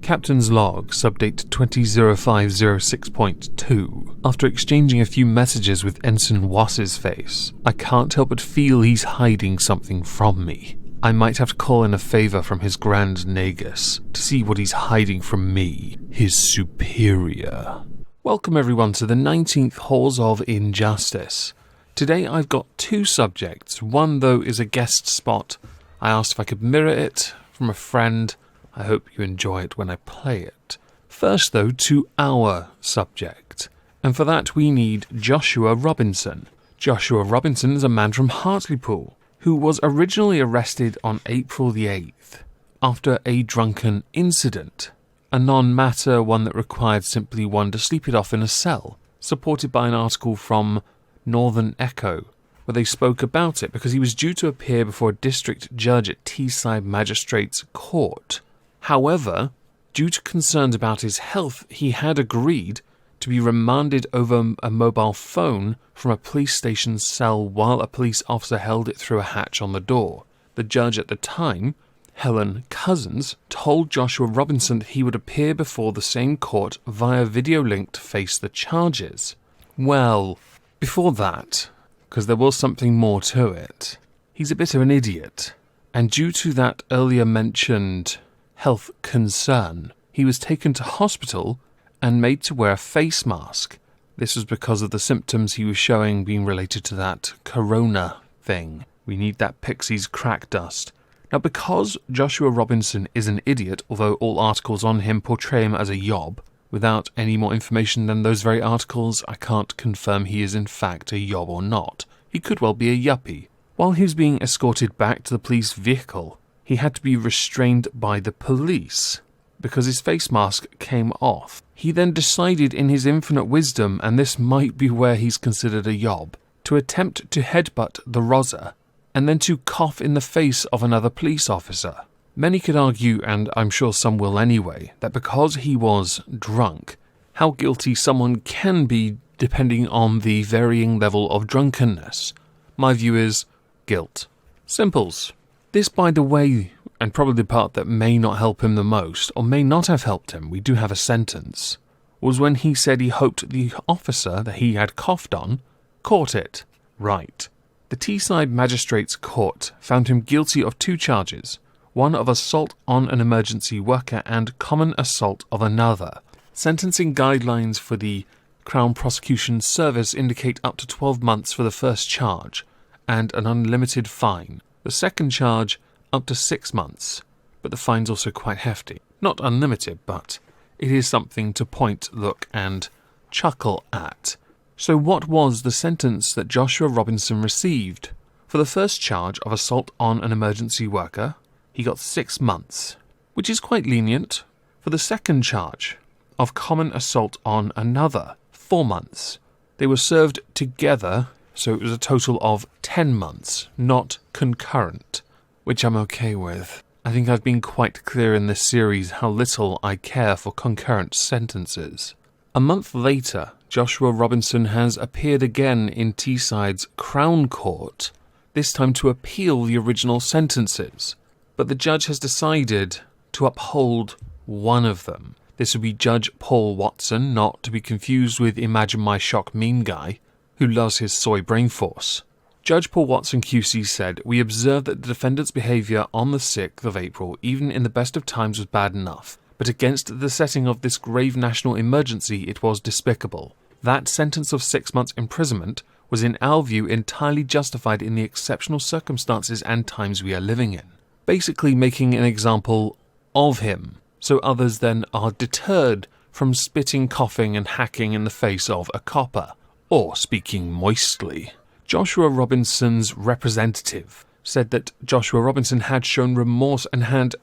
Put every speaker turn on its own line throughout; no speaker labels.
Captain's log, subdate 200506.2. After exchanging a few messages with Ensign Wass's face, I can't help but feel he's hiding something from me. I might have to call in a favour from his Grand Nagus to see what he's hiding from me, his superior. Welcome everyone to the 19th Halls of Injustice. Today I've got two subjects. One, though, is a guest spot. I asked if I could mirror it from a friend. I hope you enjoy it when I play it. First, though, to our subject. And for that we need Joshua Robinson. Joshua Robinson is a man from Hartlepool who was originally arrested on April the 8th after a drunken incident. A non-matter, one that required simply one to sleep it off in a cell, supported by an article from Northern Echo, where they spoke about it because he was due to appear before a district judge at Teesside Magistrates Court. However, due to concerns about his health, he had agreed to be remanded over a mobile phone from a police station cell while a police officer held it through a hatch on the door. The judge at the time, Helen Cousins, told Joshua Robinson that he would appear before the same court via video link to face the charges. Well, before that, because there was something more to it, he's a bit of an idiot, and due to that earlier mentioned health concern, he was taken to hospital and made to wear a face mask. This was because of the symptoms he was showing being related to that corona thing. We need that Pixies crack dust. Now, because Joshua Robinson is an idiot, although all articles on him portray him as a yob, without any more information than those very articles, I can't confirm he is in fact a yob or not. He could well be a yuppie. While he was being escorted back to the police vehicle, he had to be restrained by the police because his face mask came off. He then decided in his infinite wisdom, and this might be where he's considered a yob, to attempt to headbutt the rozza and then to cough in the face of another police officer. Many could argue, and I'm sure some will anyway, that because he was drunk, how guilty someone can be depending on the varying level of drunkenness. My view is guilt. Simples. This, by the way, and probably the part that may not help him the most, or may not have helped him, we do have a sentence, was when he said he hoped the officer that he had coughed on caught it. Right. The Teesside Magistrates Court found him guilty of 2 charges, one of assault on an emergency worker and common assault of another. Sentencing guidelines for the Crown Prosecution Service indicate up to 12 months for the first charge, and an unlimited fine. The second charge, up to 6 months, but the fine's also quite hefty. Not unlimited, but it is something to point, look, and chuckle at. So what was the sentence that Joshua Robinson received? For the first charge of assault on an emergency worker, he got 6 months, which is quite lenient. For the second charge of common assault on another, 4 months. They were served together, so it was a total of 10 months, not concurrent, which I'm okay with. I think I've been quite clear in this series how little I care for concurrent sentences. A month later, Joshua Robinson has appeared again in Teesside's Crown Court, this time to appeal the original sentences, but the judge has decided to uphold one of them. This would be Judge Paul Watson, not to be confused with Imagine My Shock meme guy, who loves his soy brain force. Judge Paul Watson QC said, "We observed that the defendant's behaviour on the 6th of April, even in the best of times, was bad enough, but against the setting of this grave national emergency it was despicable. That sentence of 6 months imprisonment was in our view entirely justified in the exceptional circumstances and times we are living in." Basically making an example of him, so others then are deterred from spitting, coughing and hacking in the face of a copper, or speaking moistly. Joshua Robinson's representative said that Joshua Robinson had shown remorse and had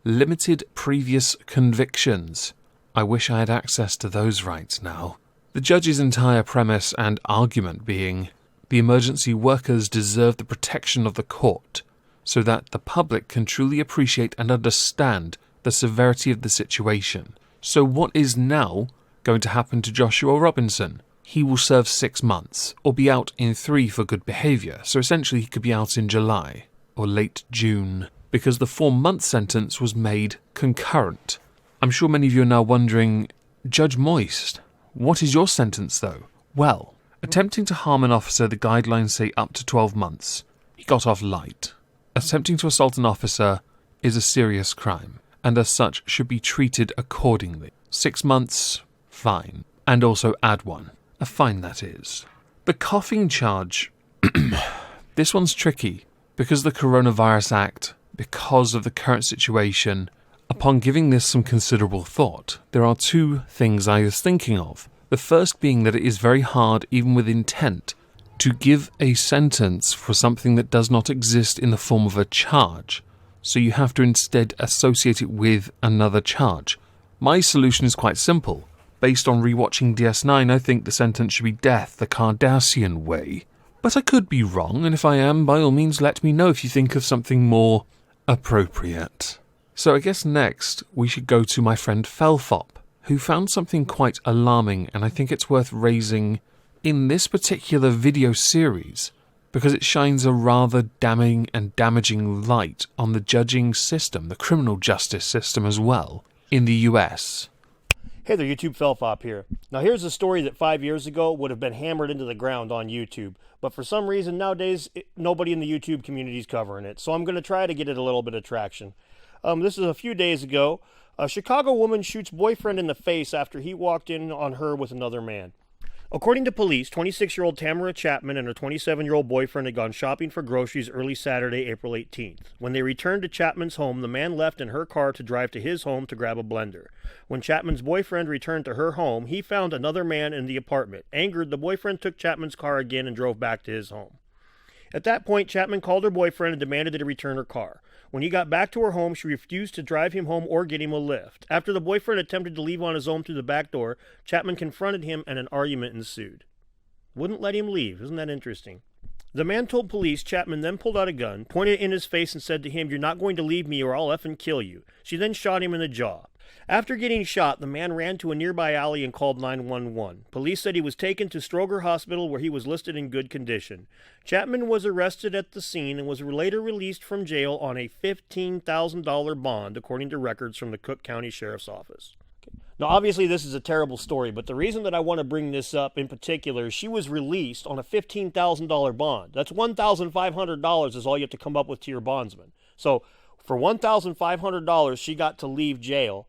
limited previous convictions. I wish I had access to those rights now. The judge's entire premise and argument being, the emergency workers deserve the protection of the court, so that the public can truly appreciate and understand the severity of the situation. So what is now going to happen to Joshua Robinson? He will serve 6 months, or be out in 3 for good behaviour, so essentially he could be out in July, or late June, because the 4-month sentence was made concurrent. I'm sure many of you are now wondering, Judge Moist, what is your sentence though? Well, attempting to harm an officer, the guidelines say up to 12 months. He got off light. Attempting to assault an officer is a serious crime, and as such should be treated accordingly. 6 months, fine. And also add one. A fine, that is. The coughing charge. This one's tricky, because the Coronavirus Act, because of the current situation. Upon giving this some considerable thought, there are two things I was thinking of. The first being that it is very hard, even with intent, to give a sentence for something that does not exist in the form of a charge. So you have to instead associate it with another charge. My solution is quite simple. Based on rewatching DS9, I think the sentence should be death the Cardassian way. But I could be wrong, and if I am, by all means let me know if you think of something more appropriate. So I guess next we should go to my friend Felfop, who found something quite alarming, and I think it's worth raising in this particular video series, because it shines a rather damning and damaging light on the judging system, the criminal justice system as well, in the US.
Hey there, YouTube, Felfop here. Now here's a story that 5 years ago would have been hammered into the ground on YouTube, but for some reason nowadays nobody in the YouTube community is covering it, so I'm going to try to get it a little bit of traction. This is a few days ago. A Chicago woman shoots boyfriend in the face after he walked in on her with another man. According to police, 26-year-old Tamara Chapman and her 27-year-old boyfriend had gone shopping for groceries early Saturday, April 18th. When they returned to Chapman's home, the man left in her car to drive to his home to grab a blender. When Chapman's boyfriend returned to her home, he found another man in the apartment. Angered, the boyfriend took Chapman's car again and drove back to his home. At that point, Chapman called her boyfriend and demanded that he return her car. When he got back to her home, she refused to drive him home or get him a lift. After the boyfriend attempted to leave on his own through the back door, Chapman confronted him and an argument ensued. Wouldn't let him leave. Isn't that interesting? The man told police Chapman then pulled out a gun, pointed it in his face, and said to him, "You're not going to leave me or I'll effing kill you." She then shot him in the jaw. After getting shot, the man ran to a nearby alley and called 911. Police said he was taken to Stroger Hospital where he was listed in good condition. Chapman was arrested at the scene and was later released from jail on a $15,000 bond, according to records from the Cook County Sheriff's Office. Now, obviously, this is a terrible story, but the reason that I want to bring this up in particular is she was released on a $15,000 bond. That's $1,500 is all you have to come up with to your bondsman. So for $1,500, she got to leave jail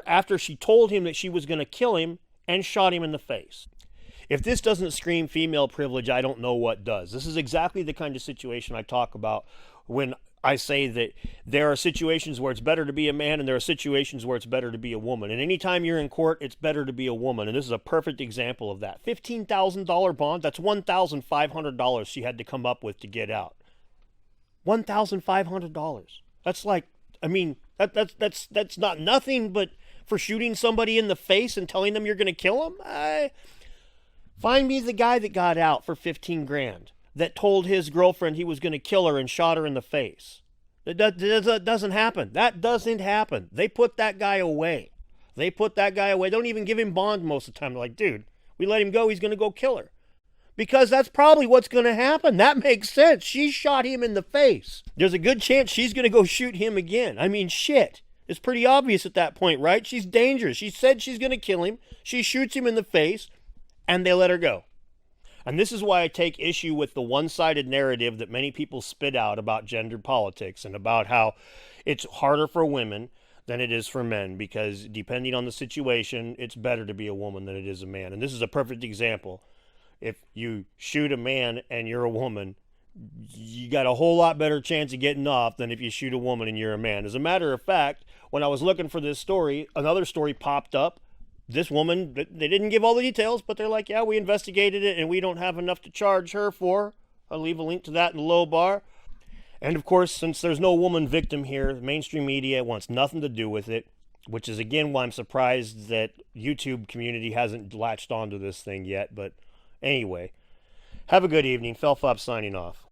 after she told him that she was going to kill him and shot him in the face. If this doesn't scream female privilege, I don't know what does. This is exactly the kind of situation I talk about when I say that there are situations where it's better to be a man and there are situations where it's better to be a woman. And anytime you're in court, it's better to be a woman. And this is a perfect example of that. $15,000 bond, that's $1,500 she had to come up with to get out. $1,500. That's like, I mean, that's not nothing, but for shooting somebody in the face and telling them you're going to kill them? Find me the guy that got out for 15 grand that told his girlfriend he was going to kill her and shot her in the face. That doesn't happen. That doesn't happen. They put that guy away. They don't even give him bond most of the time. They're like, dude, we let him go, he's going to go kill her. Because that's probably what's going to happen. That makes sense. She shot him in the face. There's a good chance she's going to go shoot him again. I mean, shit. It's pretty obvious at that point, right? She's dangerous. She said she's going to kill him. She shoots him in the face, and they let her go. And this is why I take issue with the one-sided narrative that many people spit out about gender politics and about how it's harder for women than it is for men because depending on the situation, it's better to be a woman than it is a man. And this is a perfect example. If you shoot a man and you're a woman, you got a whole lot better chance of getting off than if you shoot a woman and you're a man. As a matter of fact, when I was looking for this story, another story popped up. This woman, they didn't give all the details, but they're like, yeah, we investigated it and we don't have enough to charge her for. I'll leave a link to that in the low bar. And of course, since there's no woman victim here, the mainstream media wants nothing to do with it, which is again why I'm surprised that YouTube community hasn't latched onto this thing yet. But anyway, have a good evening. Felfop signing off.